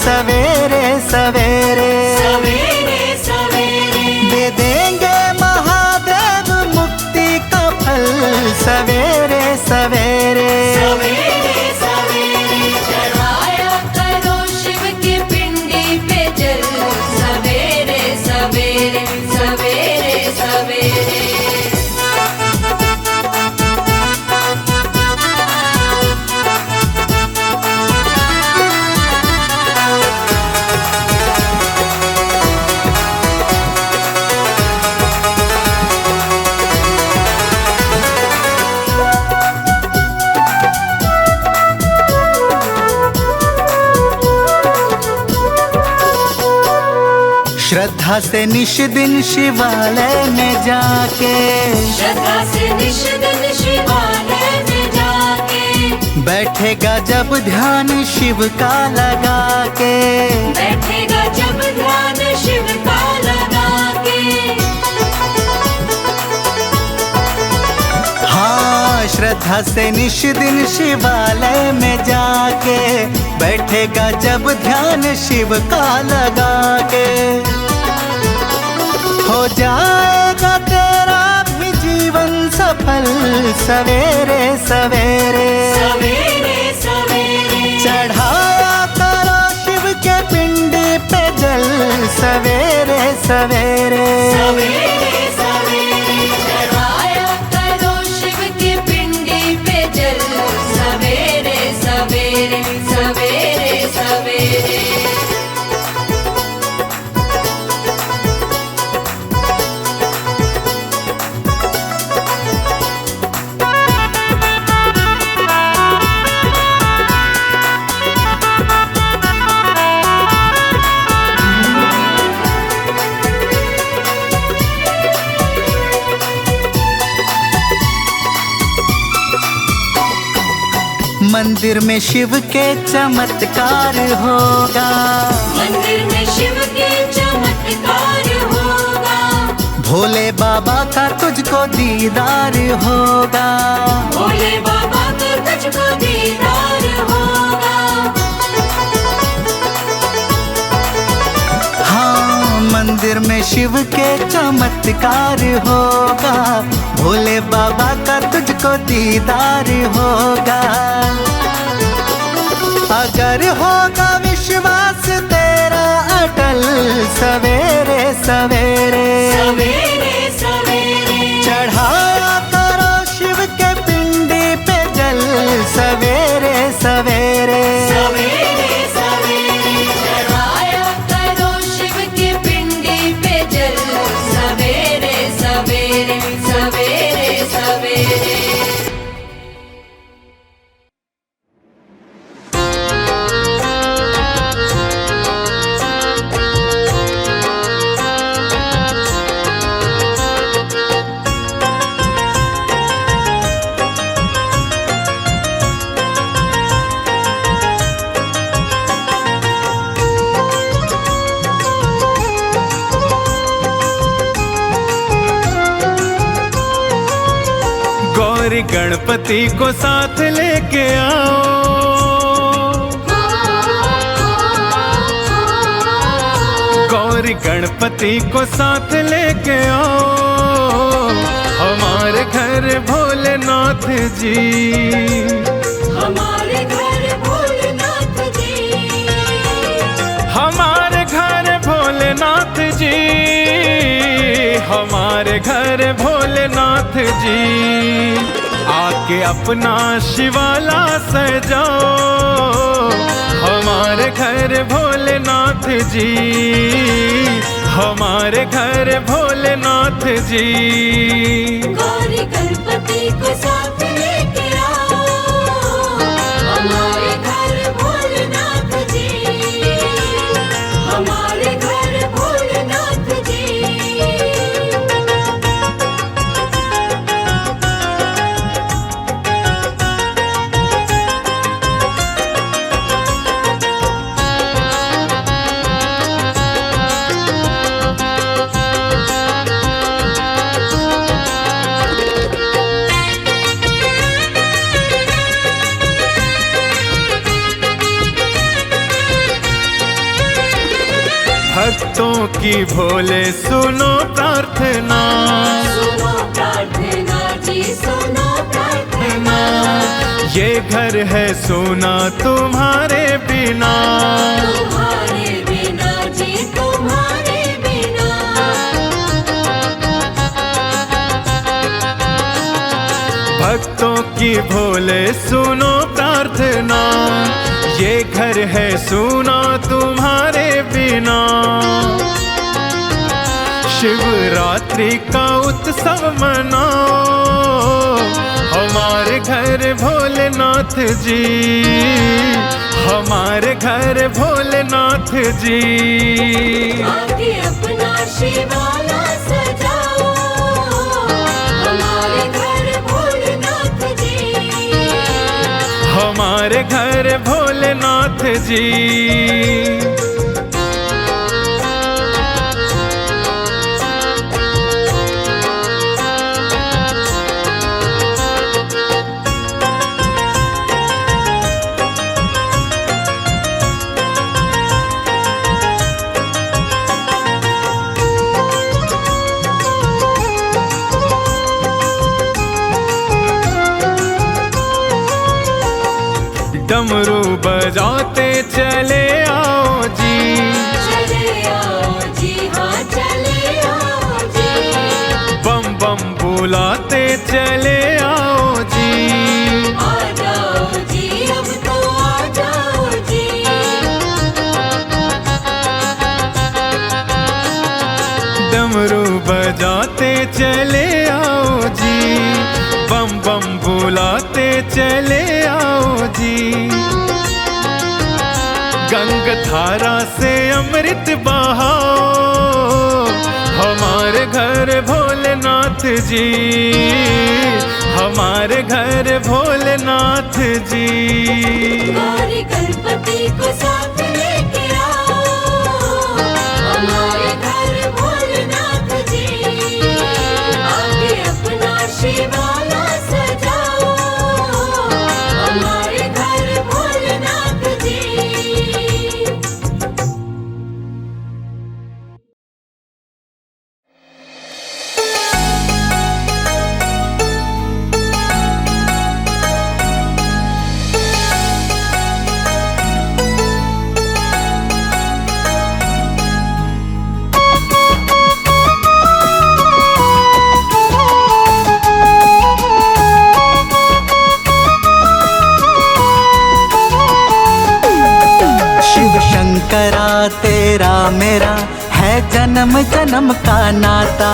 सवेरे सवेरे सवेरे सवेरे दे देंगे महादेव मुक्ति का फल सवेरे सवेरे सवेरे सवेरे चढ़ाया करो शिव की पिंडी पे जल सवेरे सवेरे सवेरे सवेरे श्रद्धा से निश दिन शिवालय में जाके श्रद्धा से निश दिन शिवालय में जाके बैठेगा जब ध्यान शिव का लगा के बैठेगा जब ध्यान शिव का लगा के हाँ श्रद्धा से निश दिन शिवालय में जाके बैठेगा जब ध्यान शिव का लगा के हो जाएगा तेरा भी जीवन सफल सवेरे सवेरे सवेरे सवेरे चढ़ाया करो शिव के पिंडी पे जल सवेरे सवेरे सवेरे सवेरे चढ़ाया करो शिव की पिंडी पे जल सवेरे सवेरे सवेरे सवेरे मंदिर में शिव के चमत्कार होगा मंदिर में शिव के चमत्कार होगा भोले बाबा का तुझको दीदार होगा भोले बाबा का तुझको दीदार होगा हाँ मंदिर में शिव के चमत्कार होगा भोले बाबा का तुझको दीदार होगा अगर होगा विश्वास तेरा अटल सवेरे सवेरे सवेरे सवेरे चढ़ाया करो शिव के पिंडी पे जल सवेरे सवेरे सवेरे सवेरे चढ़ाया करो शिव की पिंडी पे जल सवेरे सवेरे सवेरे सवेरे गौरी गणपति को साथ लेके आओ गौरी गणपति को साथ लेके आओ हमारे घर भोलेनाथ जी हमारे घर भोलेनाथ जी हमारे घर भोलेनाथ जी हमारे घर भोलेनाथ जी आके अपना शिवाला सजाओ हमारे घर भोलेनाथ जी हमारे घर भोलेनाथ जी गौरी गणपति को साथ लेके आओ हमारे घर भोलेनाथ जी हमारे घर भोलेनाथ जी भक्तों की भोले सुनो प्रार्थना, सुनो प्रार्थना जी सुनो प्रार्थना। ये घर है सोना तुम्हारे बिना, तुम्हारे बिना जी तुम्हारे बिना। भक्तों की भोले सुनो प्रार्थना, ये घर है सोना तुम्हारे बिना। शिवरात्रि का उत्सव मनाओ हमारे घर भोलेनाथ जी, हमारे घर भोलेनाथ जी। आके अपना शिवाला सजाओ हमारे घर भोलेनाथ जी, हमारे घर भोलेनाथ जी। डमरू बजाते चले आओ जी, चले आओ जी हाँ चले आओ जी। बम बम बुलाते चले आओ जी, आ जाओ जी अब तो आ जाओ जी। डमरू बजाते चले आओ जी, बम बम बुलाते चले आओ जी। गंग धारा से अमृत बहाओ हमारे घर भोलेनाथ जी, हमारे घर भोलेनाथ जी। गौरी गणपति को साथ लेके आओ हमारे घर भोलेनाथ जी। आके अपना शिवाला सजाओ हमारे घर भोलेनाथ जी। शंकरा तेरा मेरा है जन्म जन्म का नाता,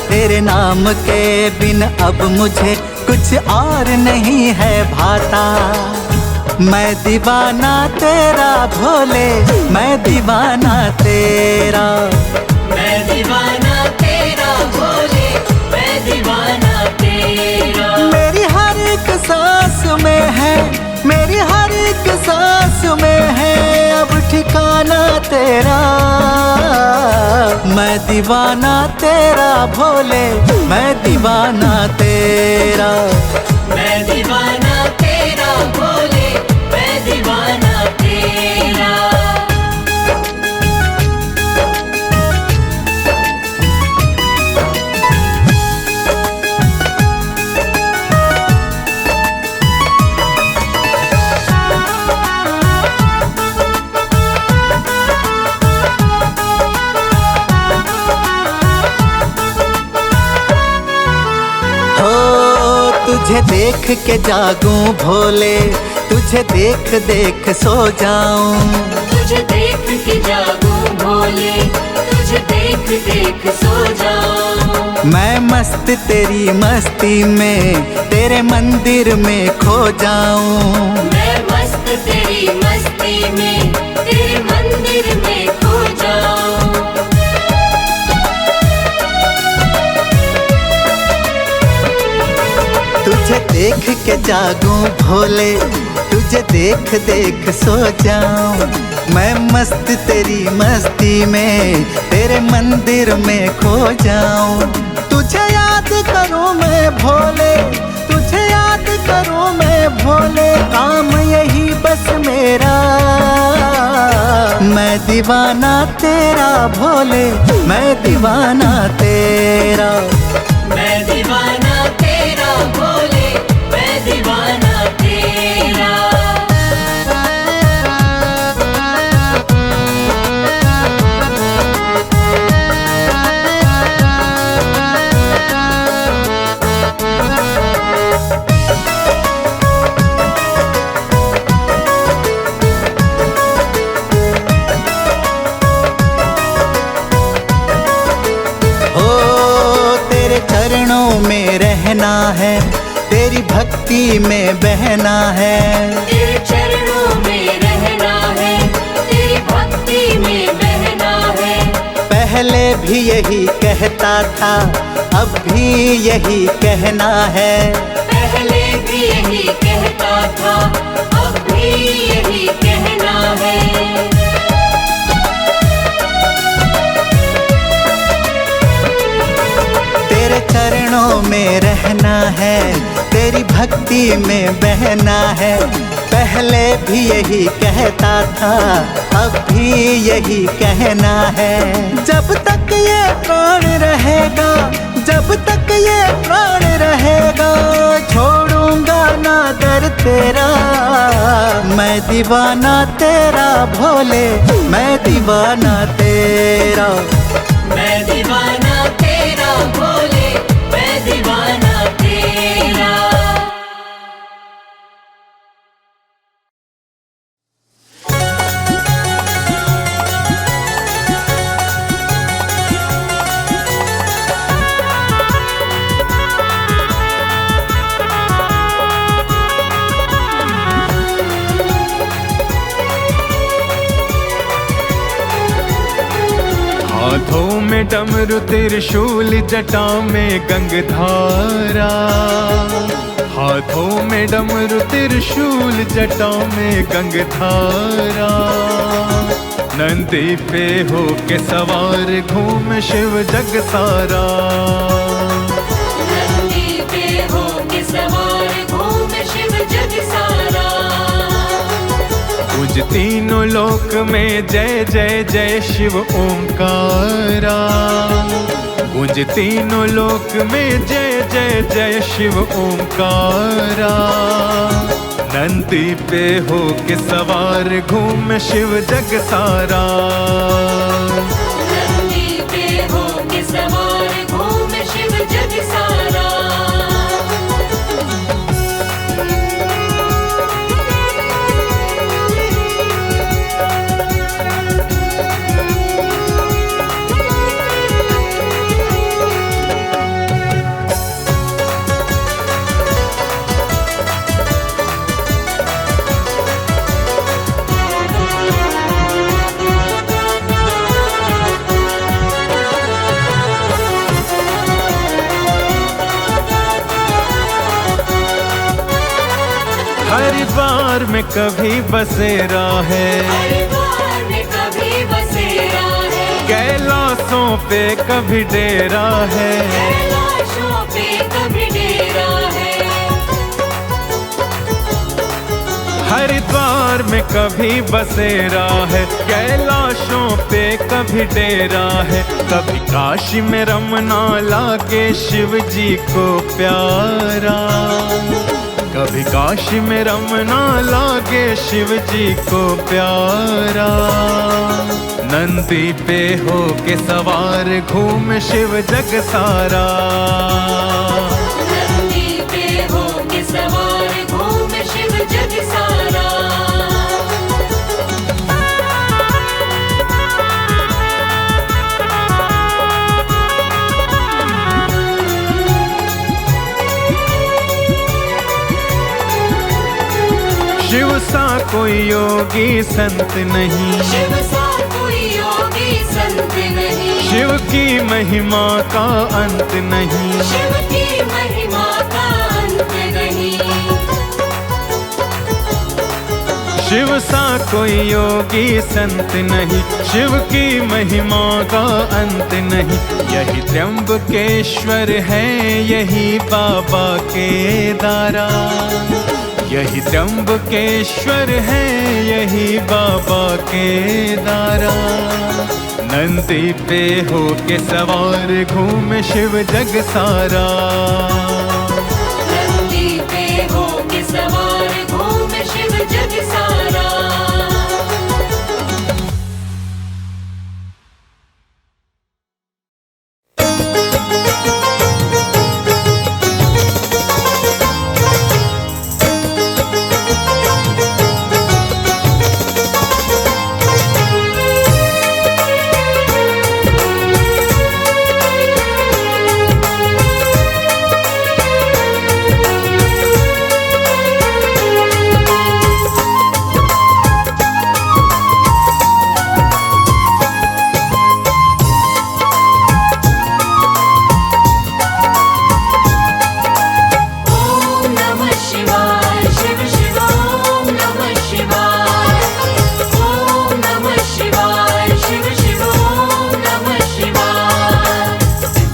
तेरे नाम के बिन अब मुझे कुछ और नहीं है भाता। मैं दीवाना तेरा भोले, मैं दीवाना तेरा, मैं दीवाना तेरा भोले, मैं दीवाना तेरा। मेरी हर एक सांस में है, मेरी हर एक सांस में है अब ठिकाना तेरा। मैं दीवाना तेरा भोले, मैं दीवाना तेरा, मैं दीवाना तेरा भोले, मैं दीवाना तेरा। तुझे देख के जागूं भोले, तुझे देख देख सो जाऊं। तुझे देख के जागूं भोले, तुझे देख देख सो जाऊं। मैं मस्त तेरी मस्ती में, तेरे मंदिर में खो जाऊं। मैं मस्त तेरी मस्ती में, तेरे मंदिर में खो जाऊं। तुझे देख के जागूं भोले, तुझे देख देख सो जाऊं। मैं मस्त तेरी मस्ती में, तेरे मंदिर में खो जाऊं। तुझे याद करूं मैं भोले, तुझे याद करूं मैं भोले, काम यही बस मेरा। मैं दीवाना तेरा भोले, मैं दीवाना तेरा। मैं दीवाना तेरा भोले, मैं दीवाना तेरा। चरणों में रहना है, तेरी भक्ति में बहना है। तेरे चरणों में रहना है, तेरी भक्ति में बहना है। पहले भी यही कहता था, अब भी यही कहना है। पहले भी यही कहता था, अब भी यही कहना है। चरणों में रहना है, तेरी भक्ति में बहना है। पहले भी यही कहता था, अब भी यही कहना है। जब तक ये प्राण रहेगा, जब तक ये प्राण रहेगा, छोड़ूंगा ना दर तेरा। मैं दीवाना तेरा भोले, मैं दीवाना तेरा। मैं दीवाना तेरा भोले, मैं दीवाना तेरा। हाथों में डमरू त्रिशूल, जटा में गंगधारा। हाथों में डमरू त्रिशूल, जटा में गंगधारा। नंदी पे हो के सवार घूम शिव जग सारा। नंदी पे हो के सवार घूम शिव जग सारा। कुछ तीनों लोक में जय जय जय शिव ओंकारा। कुछ तीनों लोक में जय जय जय शिव ओंकारा। नंदी पे हो के सवार घूम शिव जग सारा। नंदी पे हो के सवार घूम शिव जग सारा। हरिद्वार में कभी बसेरा है, हरिद्वार में कभी बसेरा है। कैलाशों पे कभी डेरा है। कैलाशों पे कभी डेरा है। हरिद्वार में कभी बसेरा है, कैलाशों पे कभी डेरा है। कभी काशी में रमना लागे शिव जी को प्यारा। कभी काशी में रमना लागे शिव जी को प्यारा। नंदी पे हो के सवार घूम शिव जग सारा। नंदी पे हो के सवार घूम शिव जग सारा। शिव सा कोई योगी संत नहीं, शिव सा कोई योगी संत नहीं। शिव की महिमा का अंत नहीं। शिव की महिमा का अंत नहीं। शिव सा कोई योगी संत नहीं, शिव की महिमा का अंत नहीं। यही त्र्यंबकेश्वर है, यही बाबा केदारा। यही त्र्यंबकेश्वर है, यही बाबा के दारा। नंदी पे हो के सवार घूमे शिव जग सारा। नंदी पे हो के सवार घूमे शिव जग सारा।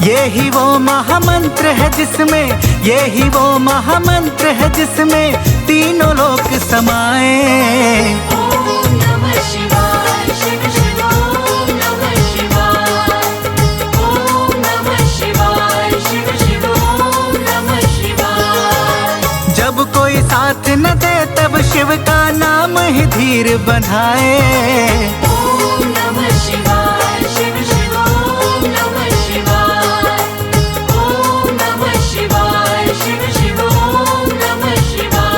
यही वो महामंत्र है जिसमें, यही वो महामंत्र है जिसमें तीनों लोक समाए। ओम नमः शिवाय शिव शिव ओम नमः शिवाय। ओम नमः शिवाय शिव शिव ओम नमः शिवाय। जब कोई साथ न दे तब शिव का नाम ही धीर बंधाए। ओम नमः शिवाय शिव शिव ओम नमः शिवाय। ओम नमः शिवाय शिव शिव ओम नमः शिवाय।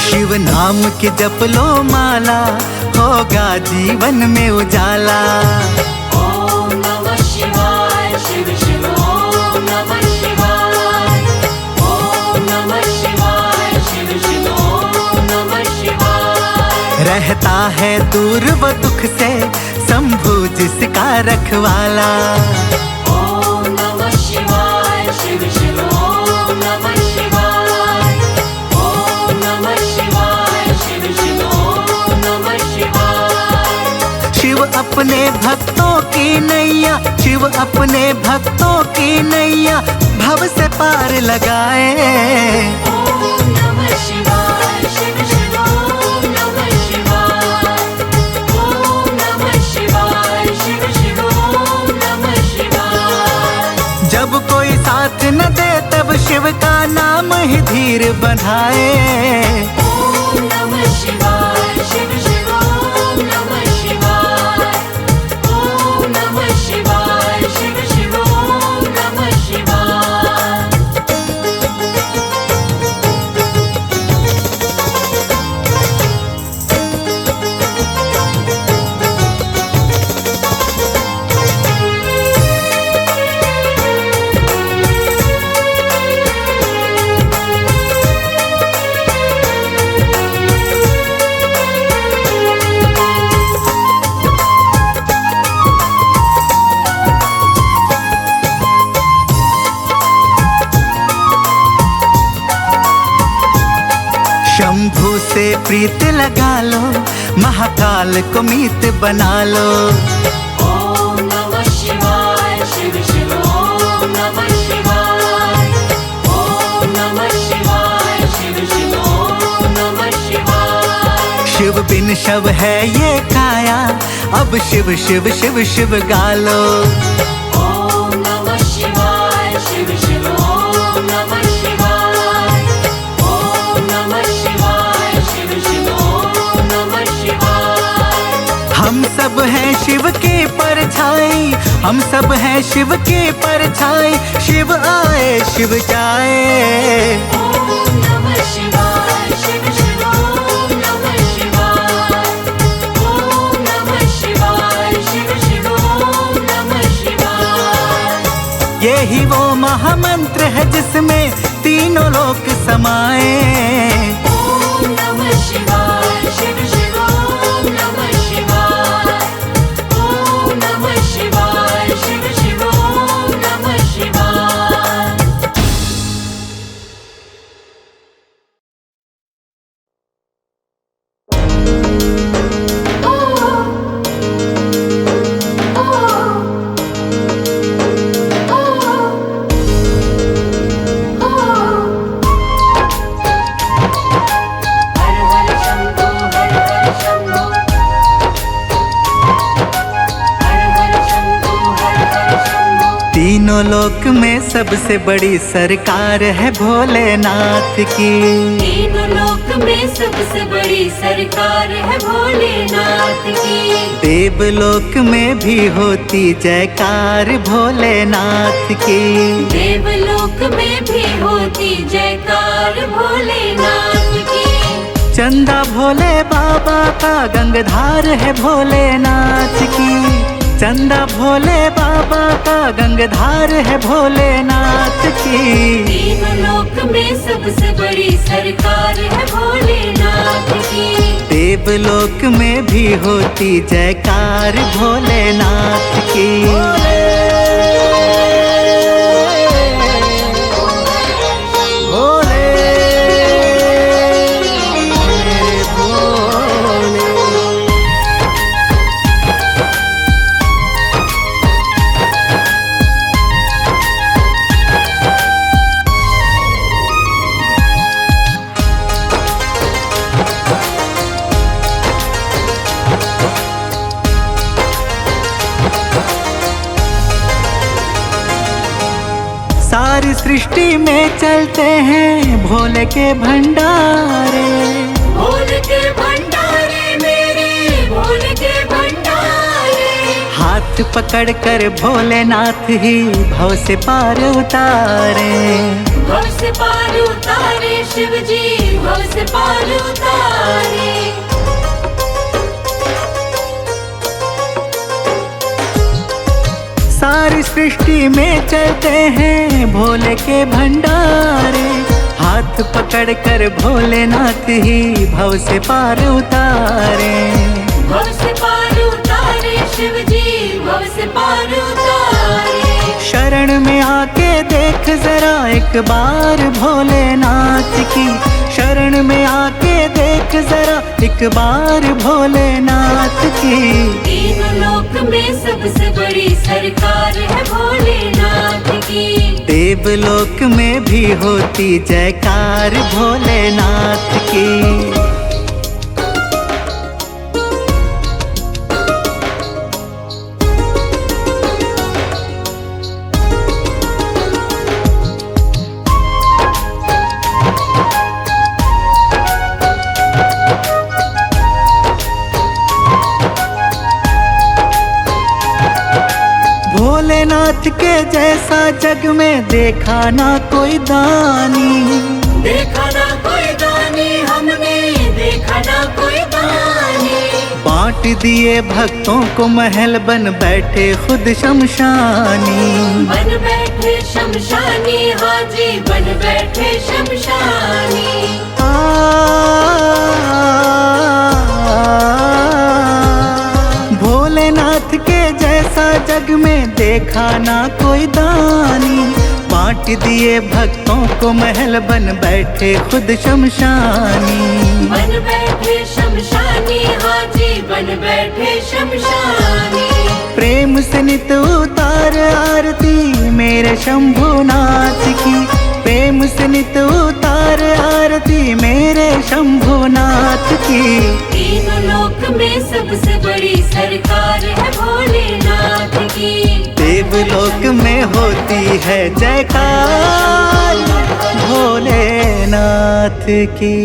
शिव नाम की जप लो माला, होगा जीवन में उजाला। ओम नमः शिवाय शिव शिव ओम नमः शिवाय। ओम नमः शिवाय शिव शिव ओम नमः शिवाय। रहता है दूर वो दुख से शंभु जिसका रखवाला। ओम नमः शिवाय शिव शिव ओम नमः शिवाय। ओम नमः शिवाय शिव शिव ओम नमः शिवाय। शिव अपने भक्तों की नैया, शिव अपने भक्तों की नैया भव से पार लगाए। ओम नमः शिवाय शिव शिव ओम नमः शिवाय। ओम नमः शिवाय शिव शिव ओम नमः शिवाय। जब कोई साथ न दे तब शिव का नाम ही धीर बंधाए। ओम नमः शिवाय शिव शिव ओम नमः शिवाय। ओम नमः शिवाय शिव शिव ओम नमः शिवाय। शंभु से प्रीत लगा लो, महाकाल को मीत बना लो। ओम नमः शिवाय शिव शिव ओम नमः शिवाय। ओम नमः शिवाय शिव शिव ओम नमः शिवाय। शिव बिन शव है ये काया, अब शिव शिव शिव शिव गा लो। ओम नमः शिवाय शिव शिव ओम नमः शिवाय। ओम नमः शिवाय शिव शिव ओम नमः शिवाय। हम सब हैं शिव की परछाई, हम सब हैं शिव की परछाई। शिव आए शिव जाए। ओम नमः शिवाय शिव शिव ओम नमः शिवाय। ओम नमः शिवाय शिव शिव ओम नमः शिवाय। यही वो महामंत्र है जिसमें तीनों लोक समाए। ओम नमः शिवाय शिव शिव ओम नमः शिवाय। ओम नमः शिवाय शिव शिव ओम नमः शिवाय। हर हर शंभो हर हर शंभो। हर हर शंभो हर हर शंभो। तीनों लोक में सबसे बड़ी सरकार है भोलेनाथ की। तीनों लोक में सबसे बड़ी सरकार है भोलेनाथ की। देवलोक में भी होती जयकार भोलेनाथ की। देवलोक में भी होती जयकार भोलेनाथ की। चंदा भोले बाबा का गंगधार है भोलेनाथ की। चंदा भोले बाबा का गंगधार है भोलेनाथ की। तीनों लोक में सबसे बड़ी सरकार है भोलेनाथ की। देवलोक में भी होती जयकार भोलेनाथ की। भोले मेरे भोले। सारी सृष्टि में चलते हैं भोले के भंडारे। भोले के भंडारे मेरे भोले के भंडारे। हाथ पकड़ कर भोलेनाथ ही भव से पार उतारे। भव से पार उतारे शिव जी भव से पार उतारे। सारी सृष्टि में चलते हैं भोले के भंडारे। हाथ पकड़ कर भोलेनाथ ही भव से पार उतारे। भव से पार उतारे शिव जी भव से पार उतारे। शरण में आके देख जरा एक बार भोलेनाथ की। शरण में आके देख जरा एक बार भोलेनाथ की। तीनों लोक में सबसे बड़ी सरकार है भोलेनाथ की। देवलोक में भी होती जयकार भोलेनाथ की। भोलेनाथ के जैसा जग में देखा ना कोई दानी। देखा ना कोई दानी हमने देखा ना कोई दानी। बांट दिए भक्तों को महल बन बैठे खुद शमशानी। बन बैठे शमशानी हाजी बन बैठे शमशानी। भोलेनाथ के जैसा जग में देखा ना कोई दानी। बांट दिए भक्तों को महल बन बैठे खुद शमशानी। बन बैठे शमशानी हाजी बन बैठे शमशानी। प्रेम से नित उतार आरती मेरे शंभुनाथ की। प्रेम से नित उतार आरती मेरे शंभुनाथ की। तीनों लोक में सबसे बड़ी सरकार है भोलेनाथ की। देवलोक में होती है जयकार भोलेनाथ की।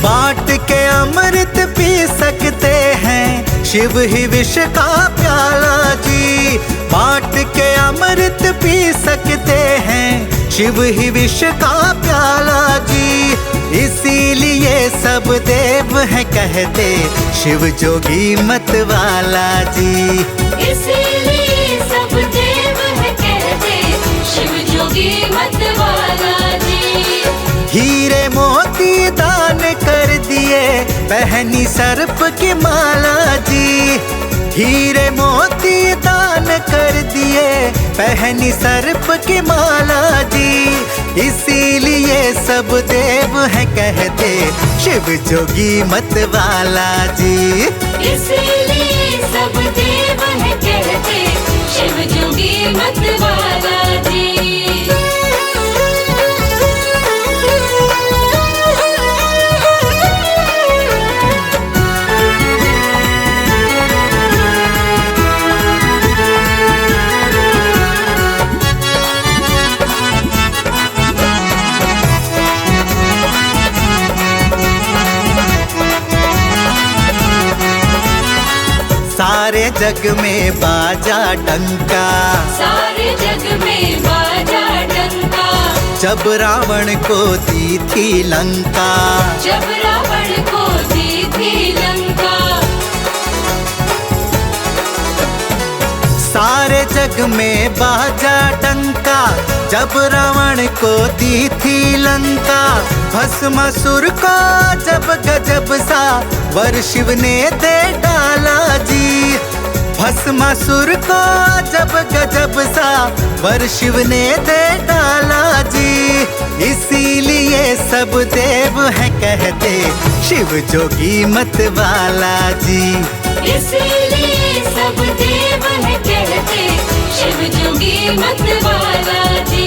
बांट के अमृत शिव ही विष का प्याला जी, बांट के अमृत पी सकते हैं। शिव ही विष का प्याला जी, इसीलिए सब देव है कहते शिव जोगी मत वाला जी। इसीलिए सब देव है कहते शिव जोगी मत वाला जी। हीरे मोती दान कर दिए पहनी सर्प की माला जी। हीरे मोती दान कर दिए पहनी सर्प की माला जी, इसीलिए सब देव है कहते शिव जोगी मत वाला जी। इसीलिए सब देव है कहते शिव जोगी मत वाला जी। सारे जग में बाजा डंका, सारे जग में बाजा डंका, जब रावण को दी थी लंका। जब रावण को दी थी लंका। सारे जग में बाजा डंका, जब रावण को दी थी लंका। भस्मासुर को जब गजब सा वर शिव ने दे डाला जी। भस्मासुर को जब गजब सा वर शिव ने दे डाला जी, इसीलिए सब देव है कहते शिव जोगी मत वाला जी। इसीलिए सब देव है कहते शिव जोगी मत वाला जी।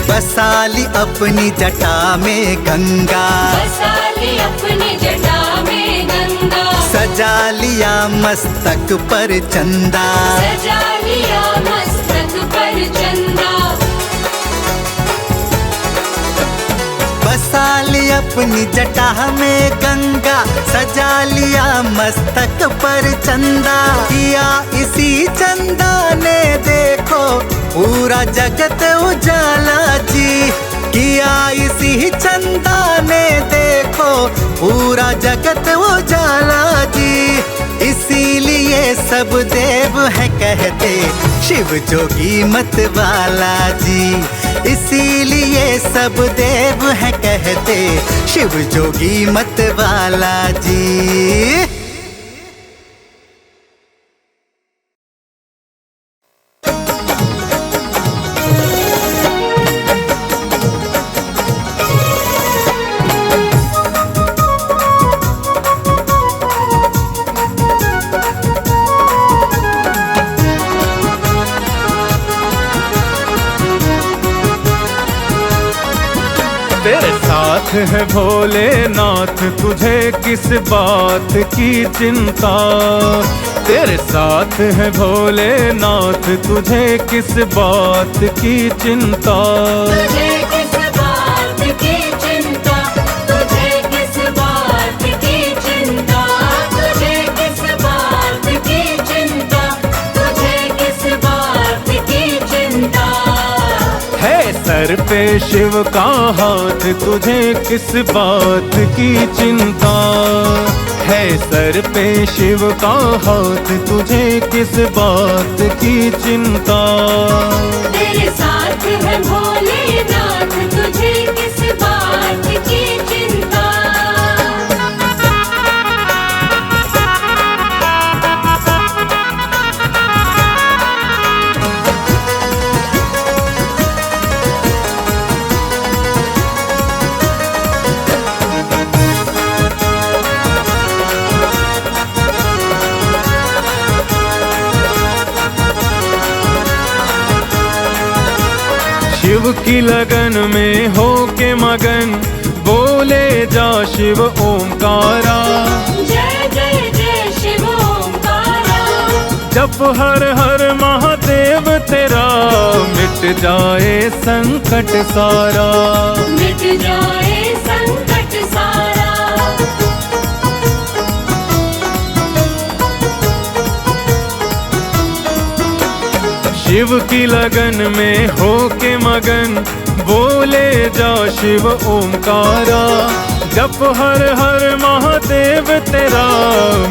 बसाली अपनी जटा में गंगा, बसाली अपनी जटा में गंगा। सजा लिया मस्तक पर चंदा, सजा लिया मस्तक पर चंदा। बसाली अपनी जटा में गंगा, सजा लिया मस्तक पर चंदा। किया इसी चंदा ने देखो पूरा जगत उजाला जी। किया इसी चंदा ने देखो पूरा जगत उजाला जी, इसीलिए सब देव है कहते शिव जोगी मत वाला जी। इसीलिए सब देव है कहते शिव जोगी मत वाला जी। तेरे साथ है भोलेनाथ, तुझे किस बात की चिंता। तेरे साथ है भोलेनाथ, तुझे किस बात की चिंता। तुझे किस बात की चिंता, तुझे किस बात की चिंता, तुझे किस बात की चिंता, तुझे किस बात की चिंता। है सर पे शिव का हाथ, तुझे किस बात की चिंता। है सर पे शिव का हाथ, तुझे किस बात की चिंता। तेरे साथ है भोलेनाथ, तुझे किस बात की चिंता। शिव की लगन में हो के मगन, बोल बोले जा शिव ओंकारा। जय जय जय शिव ओंकारा। जप हर हर महादेव तेरा, मिट जाए संकट सारा। मिट जाए संकट सारा। शिव की लगन में हो के मगन, बोले जा शिव ओंकारा। जप हर हर महादेव तेरा,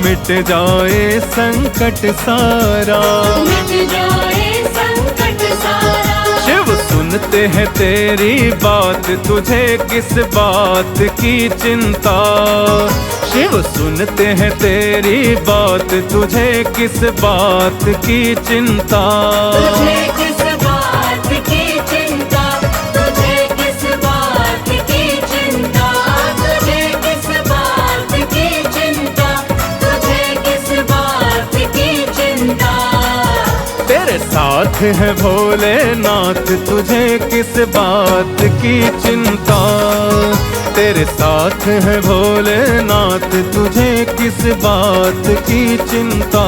मिट जाए संकट सारा। मिट जाए संकट सारा। शिव सुनते हैं तेरी बात, तुझे किस बात की चिंता। शिव सुनते हैं तेरी बात, तुझे किस बात की चिंता। तुझे किस बात की चिंता। तुझे किस बात की चिंता। तुझे किस बात की चिंता। तुझे किस बात की चिंता। तेरे साथ है भोलेनाथ, तुझे किस बात की चिंता। तेरे साथ है भोलेनाथ, तुझे किस बात की चिंता।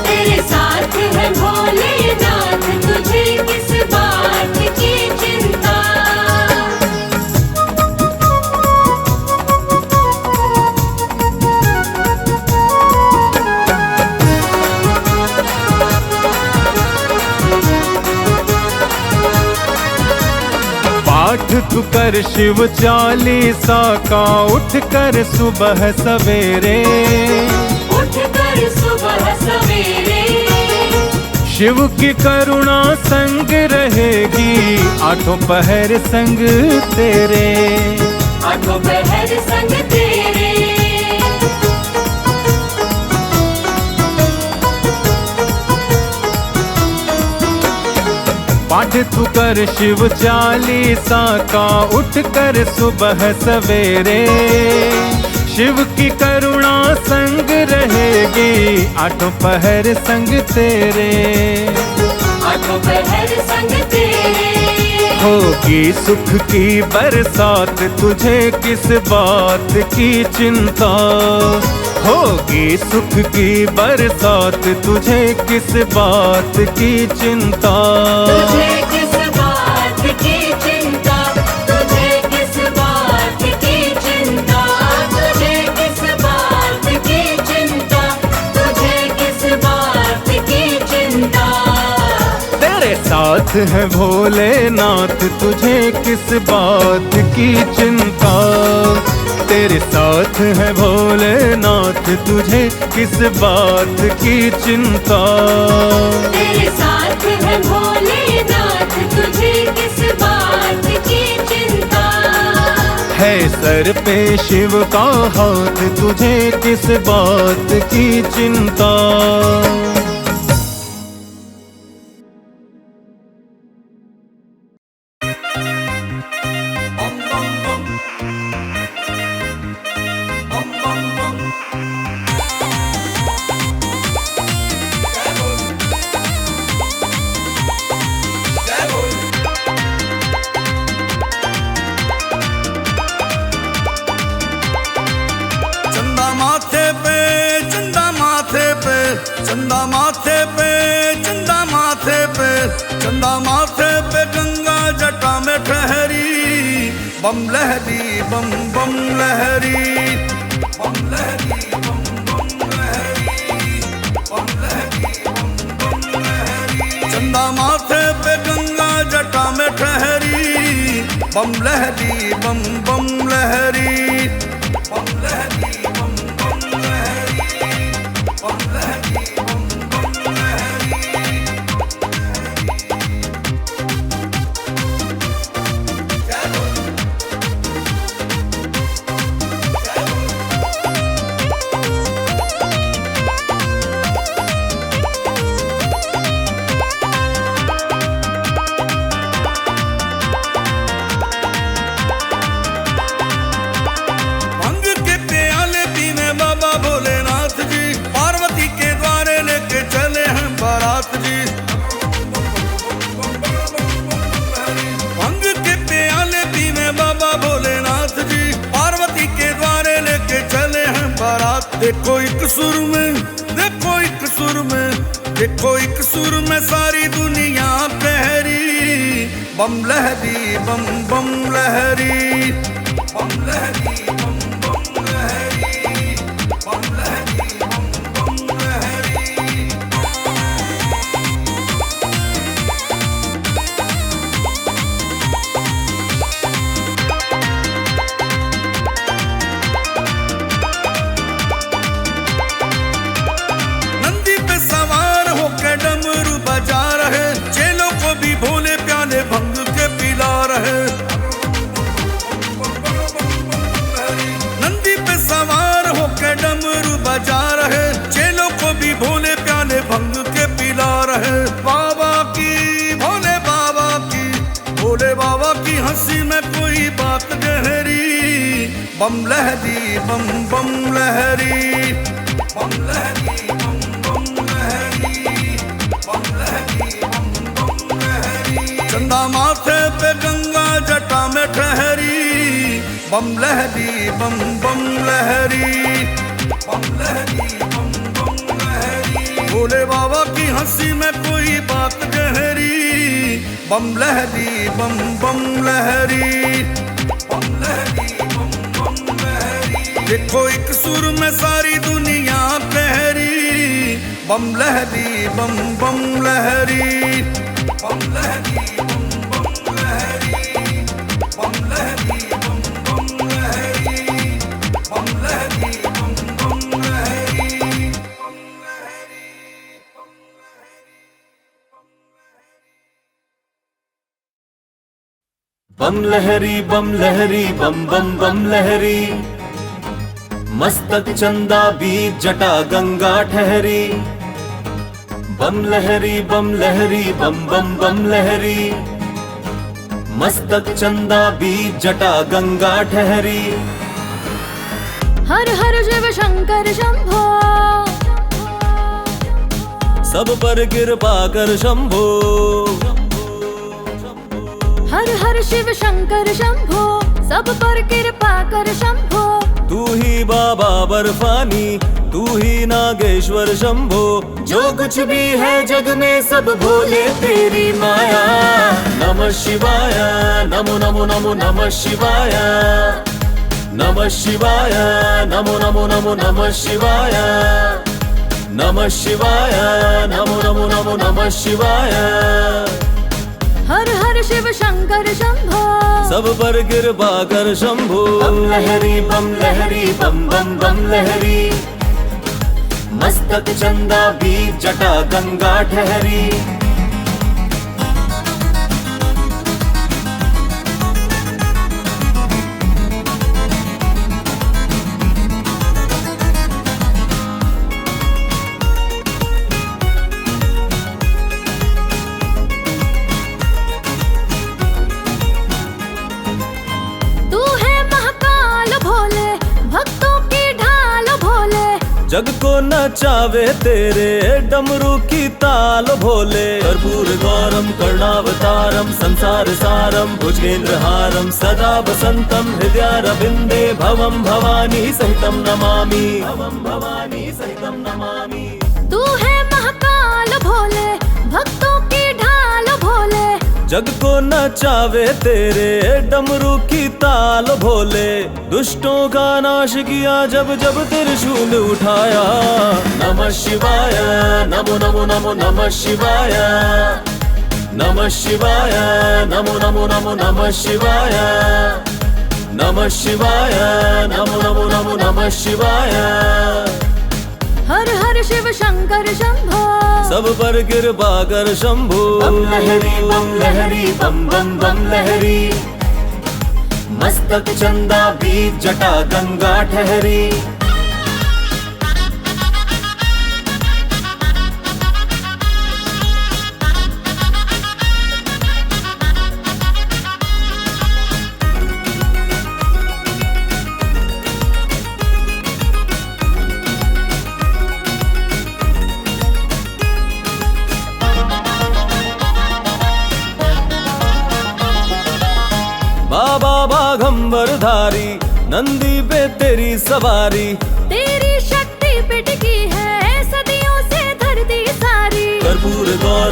तेरे साथ है भोलेनाथ, तुझे किस बात की चिंता। पाठ तू कर शिव चालीसा का, उठ कर सुबह सवेरे। उठ कर सुबह सवेरे। शिव की करुणा संग रहेगी, आठों पहर संग तेरे। आठों पहर संग तेरे। पाठ तू कर शिव चालीसा का, उठ कर सुबह सवेरे। शिव की करुणा संग रहेगी, आठों पहर संग तेरे। आठों पहर संग तेरे। होगी सुख की बरसात, तुझे किस बात की चिंता। होगी सुख की बरसात, तुझे किस बात की चिंता। तुझे किस बात की चिंता। तुझे किस बात की चिंता। तुझे किस बात की चिंता। तुझे किस बात की चिंता। तेरे साथ है भोलेनाथ, तुझे किस बात की चिंता। तेरे साथ है भोलेनाथ, तुझे किस बात की चिंता। तेरे साथ है भोलेनाथ, तुझे किस बात की चिंता। है सर पे शिव का हाथ, तुझे किस बात की चिंता। चंदा माथे पे, चंदा माथे पे, चंदा माथे पे, चंदा माथे पे, चंदा माथे पे गंगा जटा में ठहरी। बम लहरी बम बम लहरी। बम लहरी बम बम लहरी। बम लहरी बम बम लहरी। चंदा माथे पे गंगा जटा में ठहरी। बम लहरी बम बम लहरी। बम लहरी बम बम लहरी। बम लहरी बम बम लहरी। भंग के देखो एक सुर में, देखो एक सुर में, देखो एक सुर में सारी दुनिया ठहरी। बम लहरी बम बम लहरी, बम लहरी बम बम लहरी, बम लहरी बम बम लहरी। नंदी पे सवार होकर डमरू बजा रहे, चेलों को भी भोले प्याले भंग के पिला रहे। नंदी पे सवार होकर डमरू बजा रहे, चेलों को भी भोले प्याले भंग के पिला रहे। बाबा की, भोले बाबा की, भोले बाबा की हंसी में कोई बात गहरी। बम लहरी बम बम लहरी, बम लहरी बम बम लहरी, बम लहरी बम बम लहरी। चंदा माथे पे गंगा जटा में ठहरी। बम लहरी बम बम लहरी, बम लहरी बम बम लहरी। भोले बाबा की हंसी में कोई बात गहरी। बम लहरी बम बम लहरी, बम लहरी बम बम लहरी। देखो एक सुर में सारी दुनिया ठहरी। बम लहरी बम बम लहरी, बम लहरी बम बम लहरी, बम लहरी बम बम लहरी, बम लहरी बम बम लहरी, बम लहरी बम बम लहरी बम लहरी बम बम बम लहरी। मस्तक चंदा बीच जटा गंगा ठहरी। बम लहरी बम लहरी बम बम बम लहरी। मस्तक चंदा बीच जटा गंगा ठहरी। हर हर शिव शंकर शंभो, सब पर कृपा कर शंभो। हर हर शिव शंकर शंभो, सब पर कृपा कर शंभो। तू ही बाबा बर्फानी, तू ही नागेश्वर शंभो। जो कुछ भी है जग में सब भोले तेरी माया। नमः शिवाय, नमो नमो नमो नमः शिवाय, नमः शिवाय, नमो नमो नमो नमः शिवाय, नमः शिवाय, नमो नमो नमो नमः शिवाय। हर हर शिव शंकर शंभो, सब पर कृपा कर शंभो। बम लहरी बम लहरी बम बम बम लहरी। मस्तक चंदा बीच जटा गंगा ठहरी। जग को नचावे तेरे डमरू की ताल भोले। कर्पूर गौरम करुणावतारम संसार सारम भुजगेंद्रहारम सदा वसंतम हृदयारविंदे भवम भवानी सहितम नमामि, भवम भवानी सहितम नमामि। तू है महाकाल भोले, भक्तों की ढाल भोले। जग को नचावे तेरे डमरू की ताल भोले। दुष्टों का नाश किया जब जब त्रिशूल उठाया। नमः शिवाय, नमो नमो नमो नमः शिवाय, नमः शिवाय, नमो नमो नमो नमः शिवाय, नमः शिवाय, नमो नमो नमो नमः शिवाय। हर हर शिव शंकर शंभो, सब पर कृपा कर शंभो। बम लहरी बम लहरी बम बम बम लहरी। मस्तक चंदा बीच जटा गंगा ठहरी। बाबा बाघंबर धारी, नंदी पे तेरी सवारी। तेरी शक्ति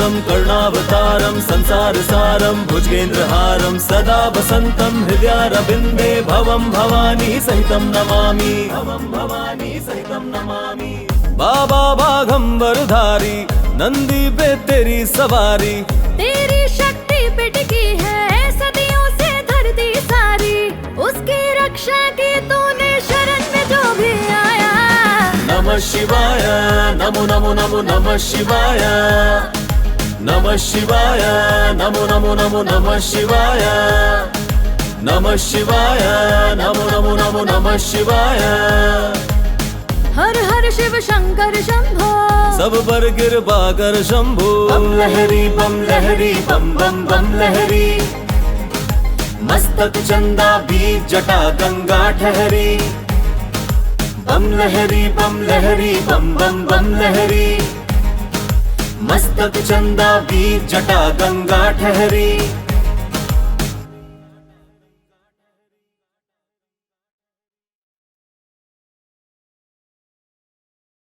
सारम करुणावतारम संसार सारम भुजगेंद्रहारम सदा वसंतम हृदयारविंदे भवम भवानी सहितम नमामि, भवम भवानी सहितम नमामि। बाबा बाघंबरधारी नंदी पे तेरी सवारी, तेरी शक्ति पे टिकी है सदियों से धरती सारी, उसकी रक्षा की तूने शरण में जो भी आया। नमः शिवाय नमो नमो नमो नमः शिवाय, नमः शिवाय नमो नमो नमो नमः शिवाय, नमः शिवाय नमो नमो नमो नमः शिवाय। हर हर शिव शंकर शंभो, सब पर कृपा कर शंभु। बम लहरी बम लहरी बम बम बम लहरी, मस्तक चंदा बीच जटा गंगा ठहरी। बम लहरी बम लहरी बम बम बम लहरी, मस्तक चंदा बीच जटा गंगा ठहरी।